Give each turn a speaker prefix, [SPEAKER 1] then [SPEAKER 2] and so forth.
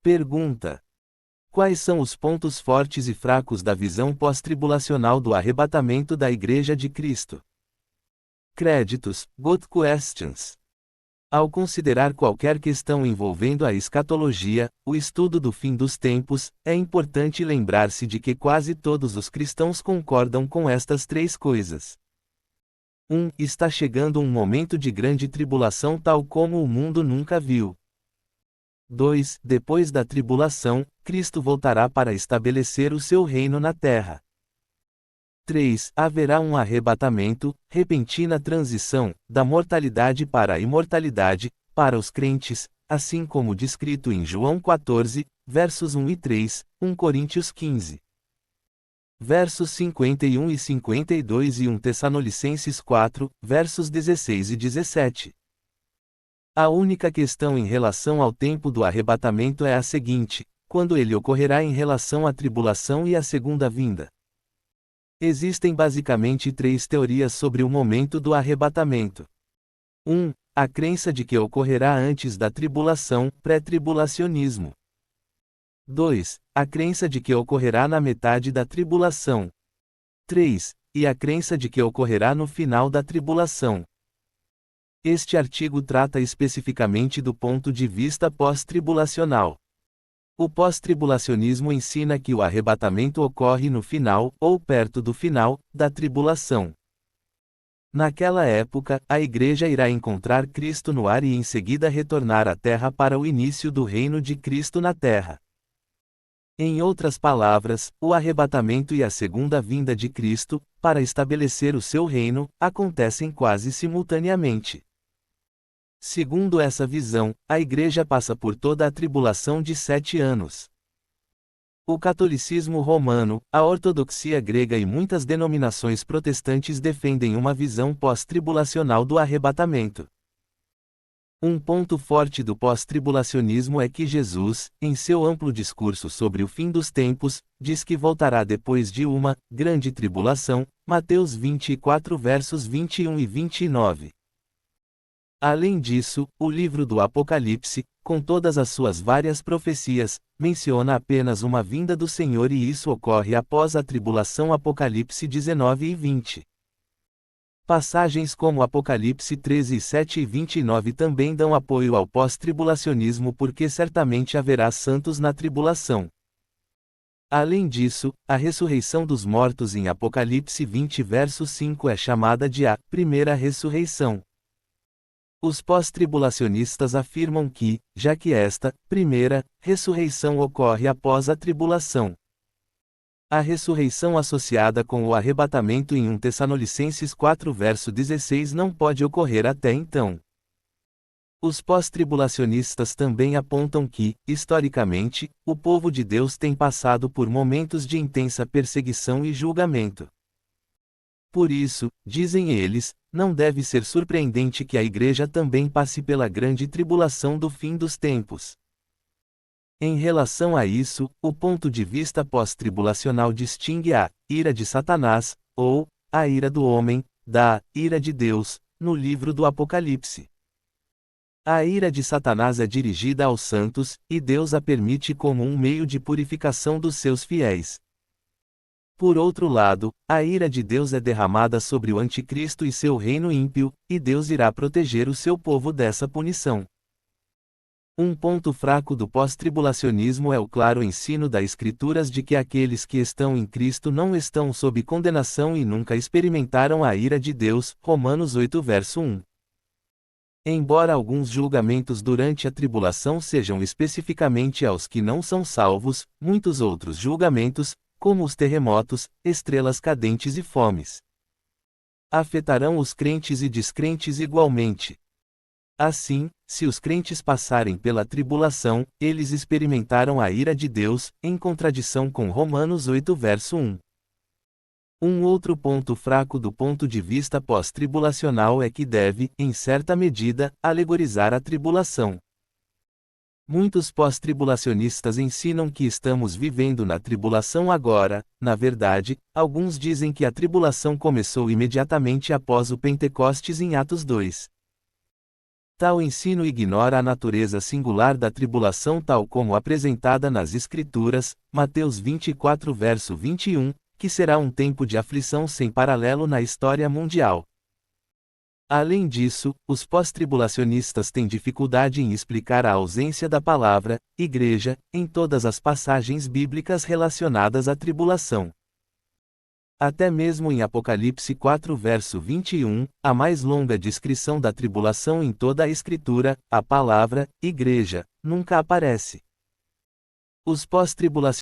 [SPEAKER 1] Pergunta: quais são os pontos fortes e fracos da visão pós-tribulacional do arrebatamento da Igreja de Cristo? Créditos: Good Questions. Ao considerar qualquer questão envolvendo a escatologia, o estudo do fim dos tempos, é importante lembrar-se de que quase todos os cristãos concordam com estas três coisas. 1. Está chegando um momento de grande tribulação tal como o mundo nunca viu. 2. Depois da tribulação, Cristo voltará para estabelecer o seu reino na terra. 3. Haverá um arrebatamento, repentina transição, da mortalidade para a imortalidade, para os crentes, assim como descrito em João 14, versos 1 e 3, 1 Coríntios 15. Versos 51 e 52 e 1 Tessalonicenses 4, versos 16 e 17. A única questão em relação ao tempo do arrebatamento é a seguinte: quando ele ocorrerá em relação à tribulação e à segunda vinda? Existem basicamente três teorias sobre o momento do arrebatamento. 1. A crença de que ocorrerá antes da tribulação, pré-tribulacionismo. 2. A crença de que ocorrerá na metade da tribulação. 3. E a crença de que ocorrerá no final da tribulação. Este artigo trata especificamente do ponto de vista pós-tribulacional. O pós-tribulacionismo ensina que o arrebatamento ocorre no final, ou perto do final, da tribulação. Naquela época, a Igreja irá encontrar Cristo no ar e em seguida retornar à Terra para o início do reino de Cristo na Terra. Em outras palavras, o arrebatamento e a segunda vinda de Cristo, para estabelecer o seu reino, acontecem quase simultaneamente. Segundo essa visão, a Igreja passa por toda a tribulação de 7 anos. O catolicismo romano, a ortodoxia grega e muitas denominações protestantes defendem uma visão pós-tribulacional do arrebatamento. Um ponto forte do pós-tribulacionismo é que Jesus, em seu amplo discurso sobre o fim dos tempos, diz que voltará depois de uma grande tribulação, Mateus 24 versos 21 e 29. Além disso, o livro do Apocalipse, com todas as suas várias profecias, menciona apenas uma vinda do Senhor e isso ocorre após a tribulação. Apocalipse 19 e 20. Passagens como Apocalipse 13 e 7 e 29 também dão apoio ao pós-tribulacionismo porque certamente haverá santos na tribulação. Além disso, a ressurreição dos mortos em Apocalipse 20 verso 5 é chamada de a primeira ressurreição. Os pós-tribulacionistas afirmam que, já que esta, primeira, ressurreição ocorre após a tribulação, a ressurreição associada com o arrebatamento em 1 Tessalonicenses 4 verso 16 não pode ocorrer até então. Os pós-tribulacionistas também apontam que, historicamente, o povo de Deus tem passado por momentos de intensa perseguição e julgamento. Por isso, dizem eles, não deve ser surpreendente que a Igreja também passe pela grande tribulação do fim dos tempos. Em relação a isso, o ponto de vista pós-tribulacional distingue a ira de Satanás, ou a ira do homem, da ira de Deus, no livro do Apocalipse. A ira de Satanás é dirigida aos santos, e Deus a permite como um meio de purificação dos seus fiéis. Por outro lado, a ira de Deus é derramada sobre o anticristo e seu reino ímpio, e Deus irá proteger o seu povo dessa punição. Um ponto fraco do pós-tribulacionismo é o claro ensino das Escrituras de que aqueles que estão em Cristo não estão sob condenação e nunca experimentaram a ira de Deus. Romanos 8 verso 1. Embora alguns julgamentos durante a tribulação sejam especificamente aos que não são salvos, muitos outros julgamentos, como os terremotos, estrelas cadentes e fomes, afetarão os crentes e descrentes igualmente. Assim, se os crentes passarem pela tribulação, eles experimentaram a ira de Deus, em contradição com Romanos 8 verso 1. Um outro ponto fraco do ponto de vista pós-tribulacional é que deve, em certa medida, alegorizar a tribulação. Muitos pós-tribulacionistas ensinam que estamos vivendo na tribulação agora. Na verdade, alguns dizem que a tribulação começou imediatamente após o Pentecostes em Atos 2. Tal ensino ignora a natureza singular da tribulação tal como apresentada nas Escrituras, Mateus 24 verso 21, que será um tempo de aflição sem paralelo na história mundial. Além disso, os pós-tribulacionistas têm dificuldade em explicar a ausência da palavra igreja em todas as passagens bíblicas relacionadas à tribulação. Até mesmo em Apocalipse 4 verso 21, a mais longa descrição da tribulação em toda a Escritura, a palavra igreja nunca aparece. Os pós-tribulacionistas